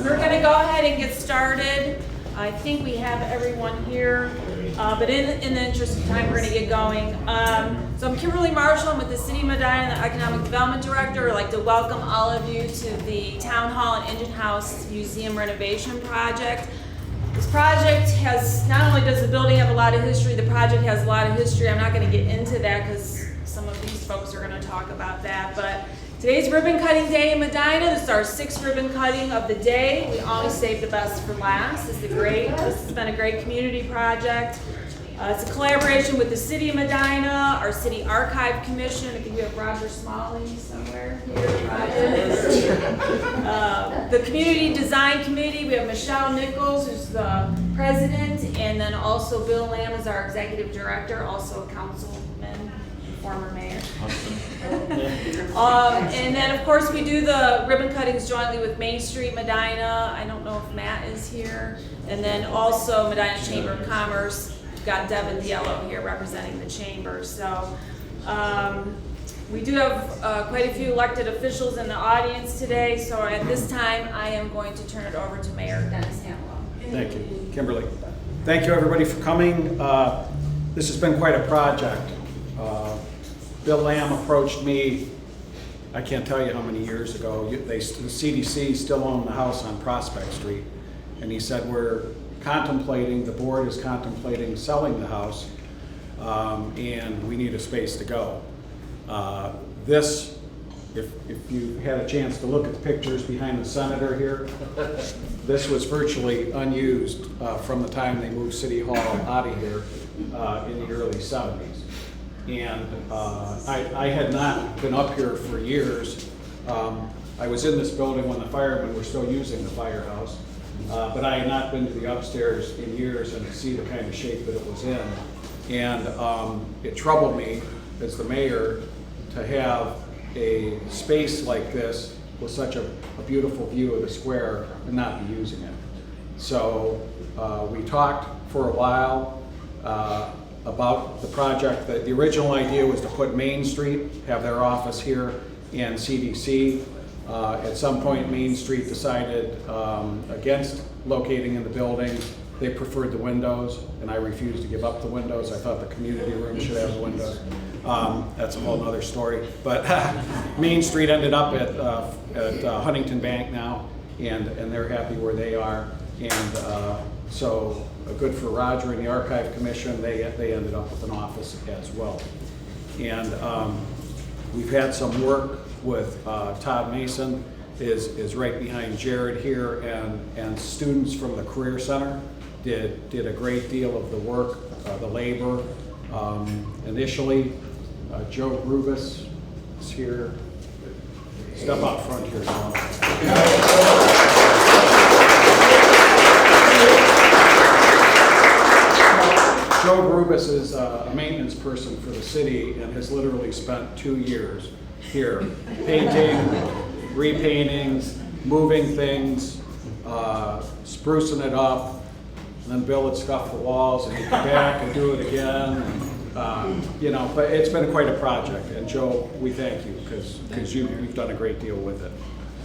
We're going to go ahead and get started. I think we have everyone here, but in the interest of time, we're going to get going. So I'm Kimberly Marshall. I'm with the City of Medina, the Economic Development Director. I'd like to welcome all of you to the Town Hall and Engine House Museum Renovation Project. This project has, not only does the building have a lot of history, the project has a lot of history. I'm not going to get into that because some of these folks are going to talk about that, but today's ribbon cutting day in Medina. This is our 6th ribbon cutting of the day. We always save the best for last. This has been a great community project. It's a collaboration with the City of Medina, our City Archive Commission. I think we have Roger Smalley somewhere here. The Community Design Committee, we have Michelle Nichols, who's the president, and then also Bill Lamb is our executive director, also a councilman, former mayor. And then, of course, we do the ribbon cuttings jointly with Main Street Medina. I don't know if Matt is here. And then also Medina Chamber of Commerce. We've got Devin Diello here representing the chamber. So we do have quite a few elected officials in the audience today. So at this time, I am going to turn it over to Mayor Dennis Hamlow. Thank you, Kimberly. Thank you, everybody, for coming. This has been quite a project. Bill Lamb approached me, I can't tell you how many years ago. The CDC still owned the house on Prospect Street. And he said, the board is contemplating selling the house, and we need a space to go. If you had a chance to look at the pictures behind the senator here, this was virtually unused from the time they moved City Hall out of here in the early 70s. And I had not been up here for years. I was in this building when the firemen were still using the firehouse, but I had not been to the upstairs in years and to see the kind of shape that it was in. And it troubled me as the mayor to have a space like this with such a beautiful view of the square and not be using it. So we talked for a while about the project. The original idea was to put Main Street, have their office here, and CDC. At some point, Main Street decided against locating in the building. They preferred the windows, and I refused to give up the windows. I thought the community room should have the windows. That's a whole other story. But Main Street ended up at Huntington Bank now, and they're happy where they are. And so good for Roger and the Archive Commission. They ended up with an office as well. And we've had some work with Todd Mason is right behind Jared here, and students from the Career Center did a great deal of the work, the labor. Initially, Joe Grubus is here. Step out front here, John. Joe Grubus is a maintenance person for the city and has literally spent 2 years here painting, repainting, moving things, sprucing it up, and then Bill would scuff the walls and he'd come back and do it again. And, but it's been quite a project. And Joe, we thank you because you've done a great deal with it.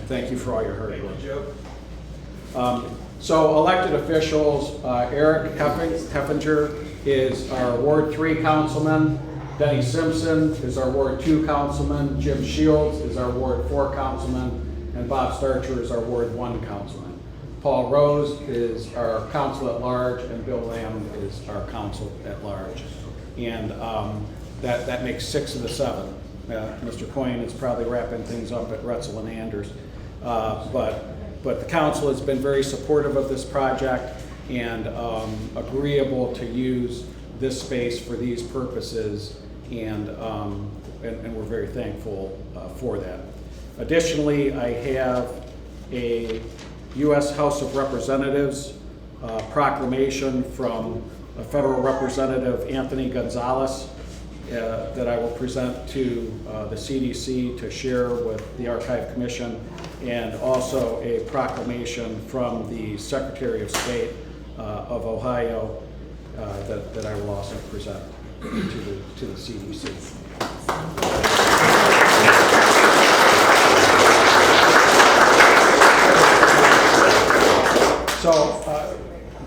Thank you for all your hard work. Thank you, Joe. So elected officials, Eric Heffinger is our Ward 3 councilman. Denny Simpson is our Ward 2 councilman. Jim Shields is our Ward 4 councilman. And Bob Starcher is our Ward 1 councilman. Paul Rose is our council at large, and Bill Lamb is our council at large. And that makes 6 of the 7. Mr. Coyne is probably wrapping things up at Retzel and Anders. But the council has been very supportive of this project and agreeable to use this space for these purposes, and we're very thankful for that. Additionally, I have a U.S. House of Representatives proclamation from Federal Representative Anthony Gonzalez that I will present to the CDC to share with the Archive Commission, and also a proclamation from the Secretary of State of Ohio that I will also present to the CDC. So,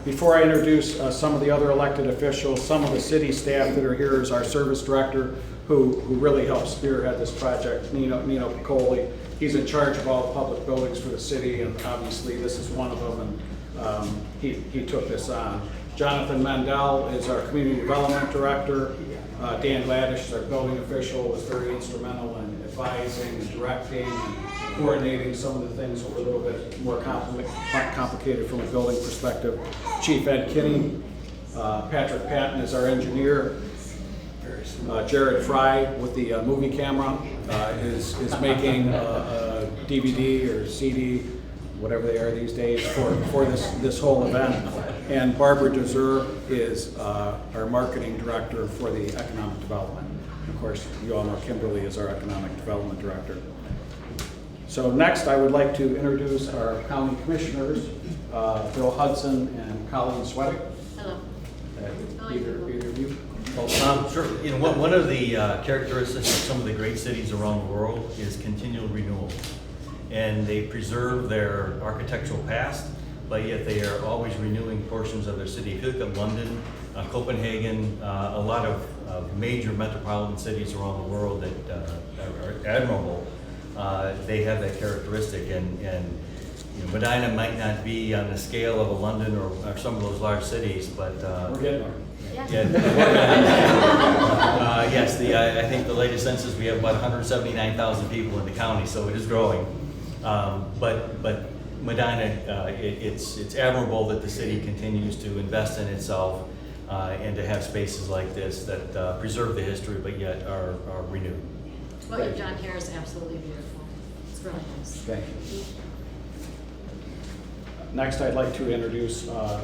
before I introduce some of the other elected officials, some of the city staff that are here is our service director, who really helped spearhead this project, Nino Piccoli. He's in charge of all the public buildings for the city, and obviously this is one of them, and he took this on. Jonathan Mendel is our community development director. Dan Gladish is our building official, was very instrumental in advising and directing and coordinating some of the things that were a little bit more complicated from a building perspective. Chief Ed Kinney, Patrick Patton is our engineer. Jared Fry with the movie camera is making a DVD or CD, whatever they are these days, for this whole event. And Barbara Deser is our marketing director for the economic development. Of course, you all know Kimberly is our economic development director. So next, I would like to introduce our county commissioners, Bill Hudson and Colleen Swedick. Hello. Either of you? Well, sure. You know, one of the characteristics of some of the great cities around the world is continual renewal. And they preserve their architectural past, but yet they are always renewing portions of their city. If you look at London, Copenhagen, a lot of major metropolitan cities around the world that are admirable, they have that characteristic. And you know, Medina might not be on the scale of a London or some of those large cities, but We're getting there. yeah. Yes, I think the latest census, we have about 179,000 people in the county, so it is growing. But Medina, it's admirable that the city continues to invest in itself and to have spaces like this that preserve the history but yet are renewed. What you've done here is absolutely beautiful. It's really nice. Thank you. Next, I'd like to introduce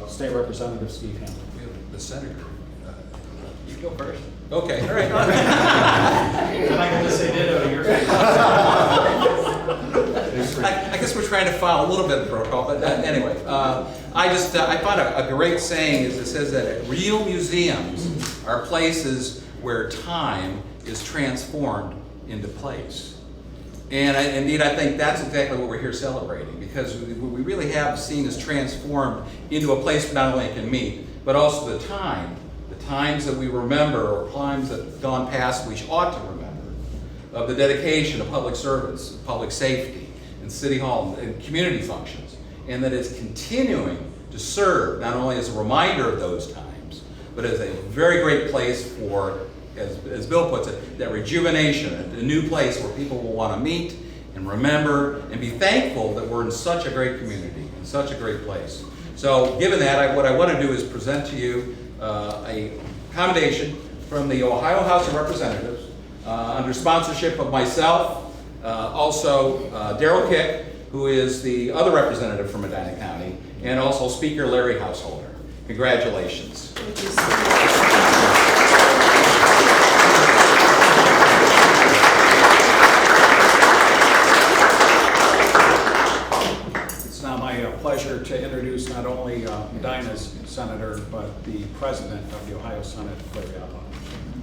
State Representative Steve Hamlin. We have the senator. You go first. Okay, all right. I can just say ditto to your face. I guess we're trying to follow a little bit of protocol, but anyway, I found a great saying is it says that real museums are places where time is transformed into place. And indeed, I think that's exactly what we're here celebrating, because we really have seen this transformed into a place not only it can meet, but also the times that we remember, or times that have gone past we ought to remember, of the dedication of public servants, public safety, and city hall, and community functions, and that it's continuing to serve not only as a reminder of those times, but as a very great place for, as Bill puts it, that rejuvenation, a new place where people will want to meet and remember and be thankful that we're in such a great community, in such a great place. So given that, what I want to do is present to you a commendation from the Ohio House of Representatives under sponsorship of myself, also Darrell Kick, who is the other representative from Medina County, and also Speaker Larry Householder. Congratulations. Thank you so much. It's now my pleasure to introduce not only Medina's senator, but the president of the Ohio Senate, Larry Householder.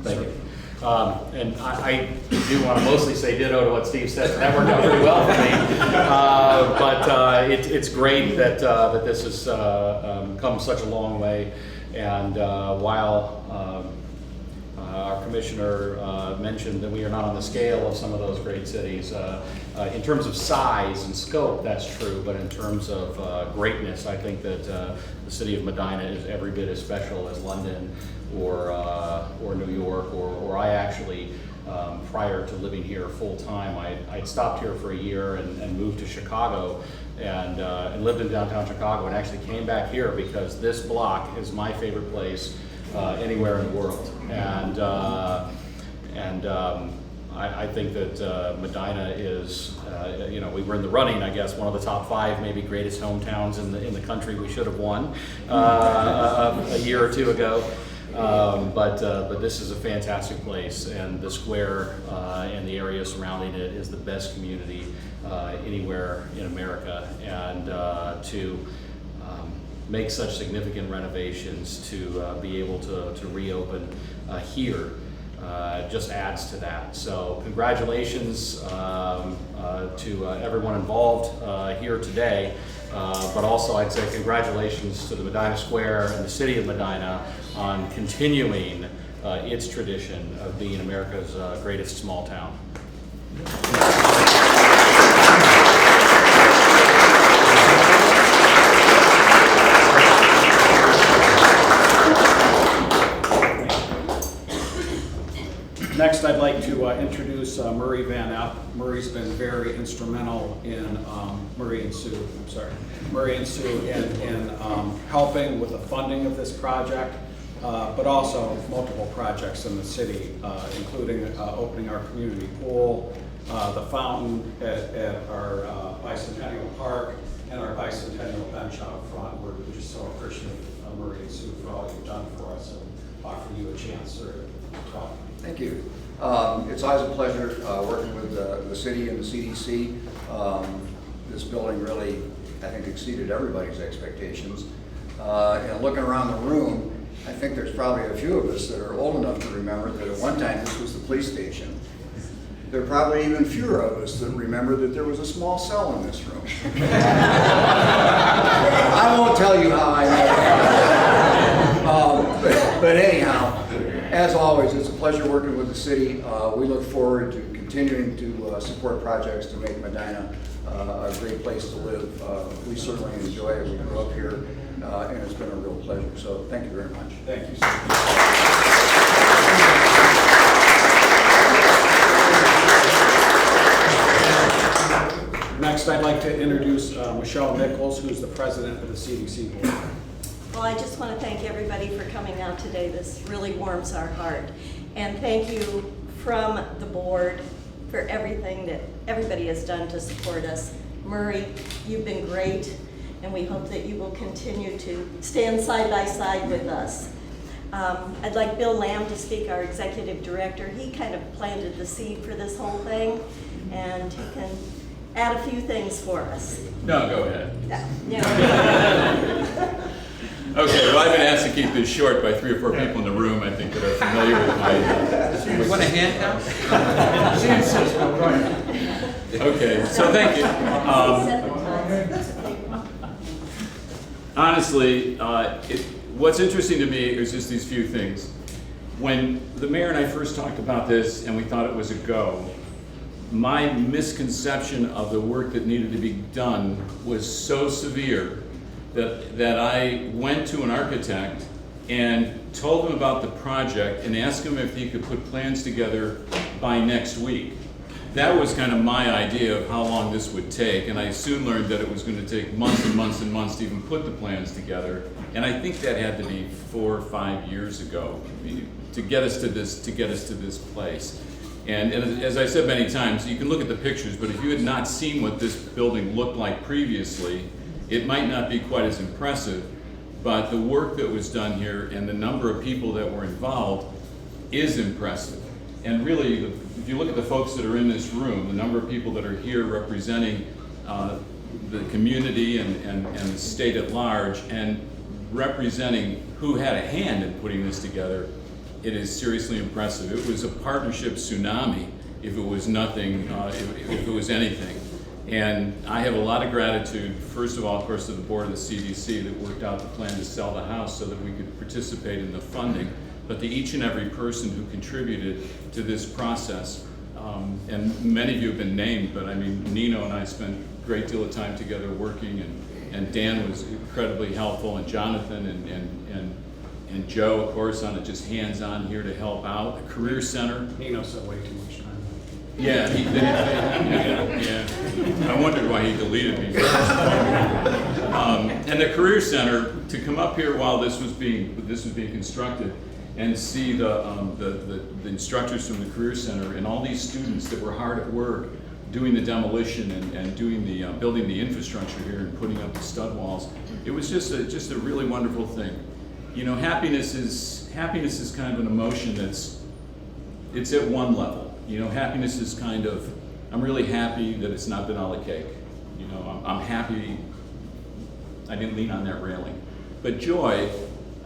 Thank you. And I do want to mostly say ditto to what Steve said. That worked out pretty well for me. But it's great that this has come such a long way. And while our commissioner mentioned that we are not on the scale of some of those great cities, in terms of size and scope, that's true. But in terms of greatness, I think that the city of Medina is every bit as special as London or New York, or I actually, prior to living here full time, I'd stopped here for a year and moved to Chicago and lived in downtown Chicago, and actually came back here because this block is my favorite place anywhere in the world. And I think that Medina is, we were in the running, I guess, one of the top 5 maybe greatest hometowns in the country. We should have won a year or two ago. But this is a fantastic place, and the square and the area surrounding it is the best community anywhere in America. And to make such significant renovations, to be able to reopen here just adds to that. So congratulations to everyone involved here today. But also I'd say congratulations to the Medina Square and the city of Medina on continuing its tradition of being America's greatest small town. Next, I'd like to introduce Murray Van Epp. Murray's been very instrumental in Murray and Sue in helping with the funding of this project, but also multiple projects in the city, including opening our community pool, the fountain at our Bicentennial Park, and our Bicentennial bench out front. We're just so appreciative of Murray and Sue for all you've done for us and offer you a chance, sir, to talk. Thank you. It's always a pleasure working with the city and the CDC. This building really, I think, exceeded everybody's expectations. And looking around the room, I think there's probably a few of us that are old enough to remember that at one time this was the police station. There are probably even fewer of us that remember that there was a small cell in this room. I won't tell you how I know. But anyhow, as always, it's a pleasure working with the city. We look forward to continuing to support projects to make Medina a great place to live. We certainly enjoy it. We grew up here, and it's been a real pleasure. So thank you very much. Thank you, sir. Next, I'd like to introduce Michelle Nichols, who's the president of the CDC board. Well, I just want to thank everybody for coming out today. This really warms our heart. And thank you from the board for everything that everybody has done to support us. Murray, you've been great, and we hope that you will continue to stand side by side with us. I'd like Bill Lamb to speak, our executive director. He kind of planted the seed for this whole thing, and he can add a few things for us. No, go ahead. Yeah. Okay, well, I've been asked to keep this short by 3 or 4 people in the room, I think, that are familiar with my... You want a hand count? Okay, so thank you. Honestly, what's interesting to me is just these few things. When the mayor and I first talked about this and we thought it was a go, my misconception of the work that needed to be done was so severe that I went to an architect and told him about the project and asked him if he could put plans together by next week. That was kind of my idea of how long this would take, and I soon learned that it was going to take months and months and months to even put the plans together. And I think that had to be 4 or 5 years ago to get us to this place. And as I said many times, you can look at the pictures, but if you had not seen what this building looked like previously, it might not be quite as impressive, but the work that was done here and the number of people that were involved is impressive. And really, if you look at the folks that are in this room, the number of people that are here representing the community and the state at large, and representing who had a hand in putting this together, it is seriously impressive. It was a partnership tsunami, if it was nothing, if it was anything. And I have a lot of gratitude, first of all, of course, to the board of the CDC that worked out the plan to sell the house so that we could participate in the funding, but to each and every person who contributed to this process. And many of you have been named, but I mean, Nino and I spent a great deal of time together working, and Dan was incredibly helpful, and Jonathan and Joe, of course, on it, just hands-on here to help out. The Career Center. Nino spent way too much time. Yeah, he did. Yeah. I wondered why he deleted me. And the Career Center, to come up here while this was being constructed and see the instructors from the Career Center and all these students that were hard at work doing the demolition and doing the building the infrastructure here and putting up the stud walls, it was just a really wonderful thing. You know, happiness is kind of an emotion it's at one level. You know, happiness is kind of, I'm really happy that it's not vanilla cake. You know, I'm happy I didn't lean on that railing. But joy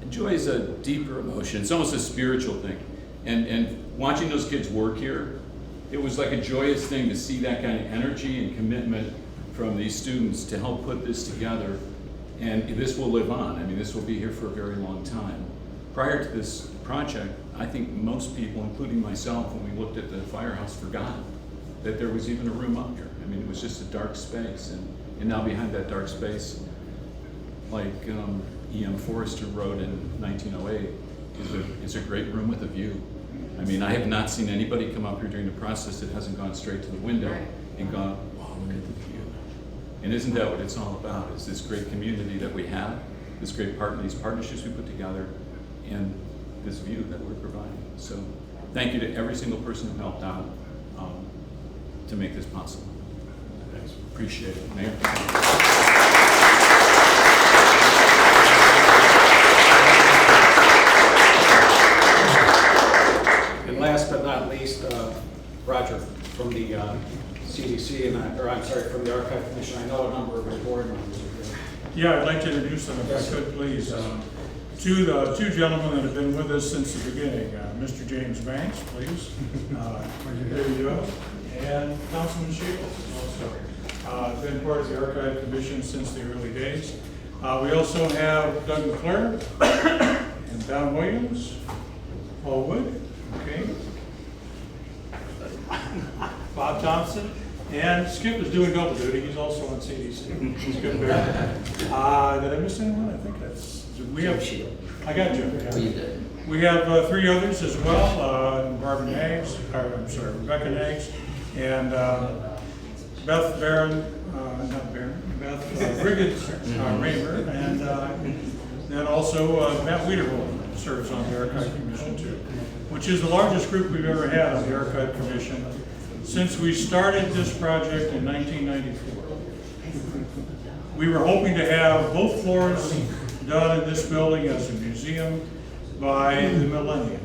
is a deeper emotion. It's almost a spiritual thing. And watching those kids work here, it was like a joyous thing to see that kind of energy and commitment from these students to help put this together. And this will live on. I mean, this will be here for a very long time. Prior to this project, I think most people, including myself, when we looked at the firehouse, forgot that there was even a room up here. I mean, it was just a dark space. And now behind that dark space, like E.M. Forrester wrote in 1908, is a great room with a view. I mean, I have not seen anybody come up here during the process that hasn't gone straight to the window and gone, wow, look at the view. And isn't that what it's all about? Is this great community that we have, this great these partnerships we put together, and this view that we're providing. So thank you to every single person who helped out to make this possible. Appreciate it, Mayor. And last but not least, Roger from the CDC, from the Archive Commission. I know a number of our board members are here. Yeah, I'd like to introduce them if I could, please. Two gentlemen that have been with us since the beginning. Mr. James Banks, please. There you go. And Councilman Shields also. Been part of the Archive Commission since the early days. We also have Doug McClure and Don Williams, Paul Wood, okay. Bob Thompson, and Skip is doing double duty. He's also on CDC. Skip Bear. Did I miss anyone? I think that's. We have. I got you. Yeah. You did. We have 3 others as well. Barbara Nags. Rebecca Nags, and Beth Barron. Not Barron. Beth Riggins Raymer, and then also Matt Wiederholt serves on the Archive Commission too, which is the largest group we've ever had on the Archive Commission since we started this project in 1994. We were hoping to have both floors done in this building as a museum by the millennium,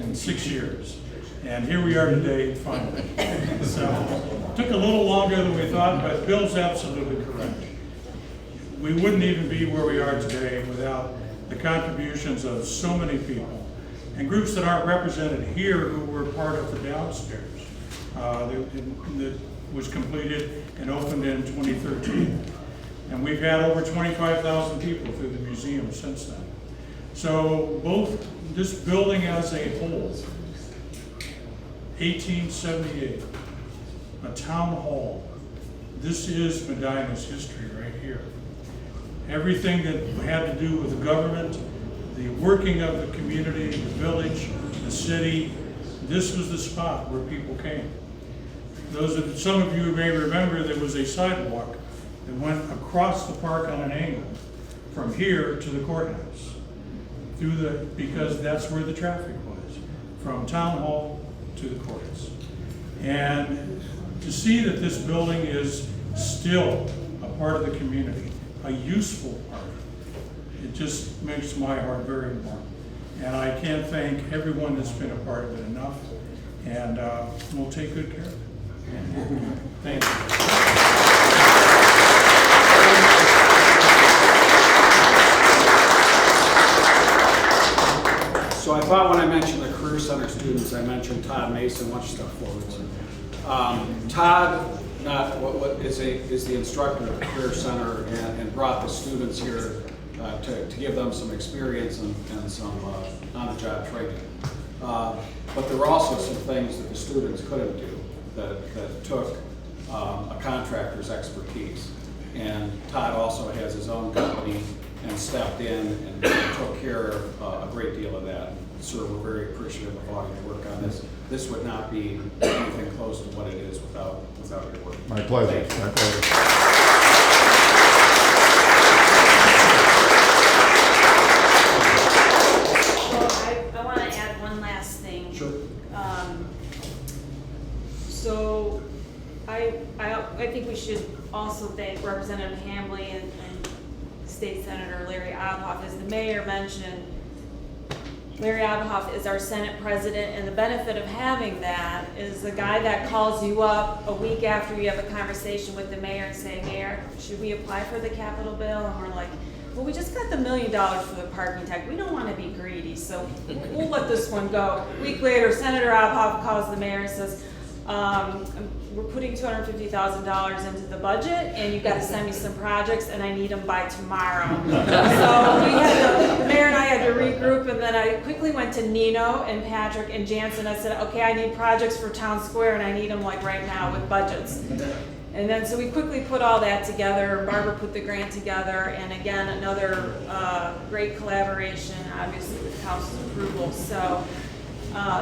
in 6 years. And here we are today, finally. So, took a little longer than we thought, but Bill's absolutely correct. We wouldn't even be where we are today without the contributions of so many people and groups that aren't represented here who were part of the downstairs. That was completed and opened in 2013. And we've had over 25,000 people through the museum since then. So both this building as a whole, 1878, a town hall, this is Medina's history right here. Everything that had to do with the government, the working of the community, the village, the city, this was the spot where people came. Some of you may remember there was a sidewalk that went across the park on an angle from here to the courthouse, because that's where the traffic was, from town hall to the courts. And to see that this building is still a part of the community, a useful part, it just makes my heart very warm. And I can't thank everyone that's been a part of it enough, and we'll take good care of it. Thank you. So I thought when I mentioned the Career Center students, I mentioned Todd Mason. Why don't you step forward? Todd is the instructor at the Career Center and brought the students here to give them some experience and some on-the-job training. But there were also some things that the students couldn't do that took a contractor's expertise. And Todd also has his own company and stepped in and took care of a great deal of that. Sir, we're very appreciative of all your work on this. This would not be anything close to what it is without your work. My pleasure. Thank you. My pleasure. I want to add one last thing. Sure. So I think we should also thank Representative Hambley and State Senator Larry Obhoff. As the mayor mentioned, Larry Obhoff is our Senate president, and the benefit of having that is the guy that calls you up a week after you have a conversation with the mayor and say, Mayor, should we apply for the Capitol bill? And we're like, well, we just got the $1 million for the parking tech. We don't want to be greedy, so we'll let this one go. A week later, Senator Obhoff calls the mayor and says, we're putting $250,000 into the budget, and you've got to send me some projects, and I need them by tomorrow. So the mayor and I had to regroup, and then I quickly went to Nino and Patrick and Jansen. I said, okay, I need projects for Town Square, and I need them like right now with budgets. And then, so we quickly put all that together. Barbara put the grant together, and again, another great collaboration, obviously, with council's approval. So,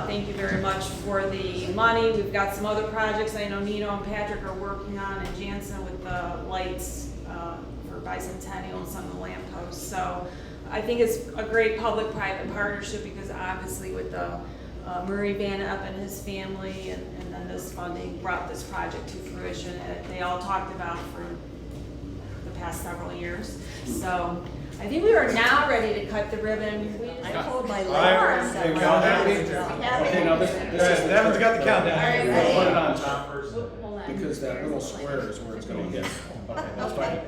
thank you very much for the money. We've got some other projects I know Nino and Patrick are working on, and Jansen with the lights for Bicentennial and some of the lampposts. So, I think it's a great public-private partnership because obviously with the Murray Van Epp and his family, and then this funding brought this project to fruition. They all talked about for the past several years. So I think we are now ready to cut the ribbon. I told my Alright, lawyers. Okay, y'all happy? Okay, now this is. Devin's got the countdown. Alright, We'll ready? put it on top first, Hold on. because that little square is where it's gonna get. Okay, that's fine.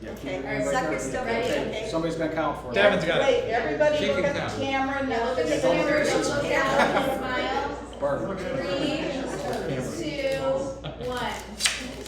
Yeah, keep your hand right Sucker there. still Okay, ready? somebody's gonna count for it. Devin's got it. Wait, everybody She look can at count. the camera now. Look at the camera, don't look down, smile. Barbara. 3, 2, 1.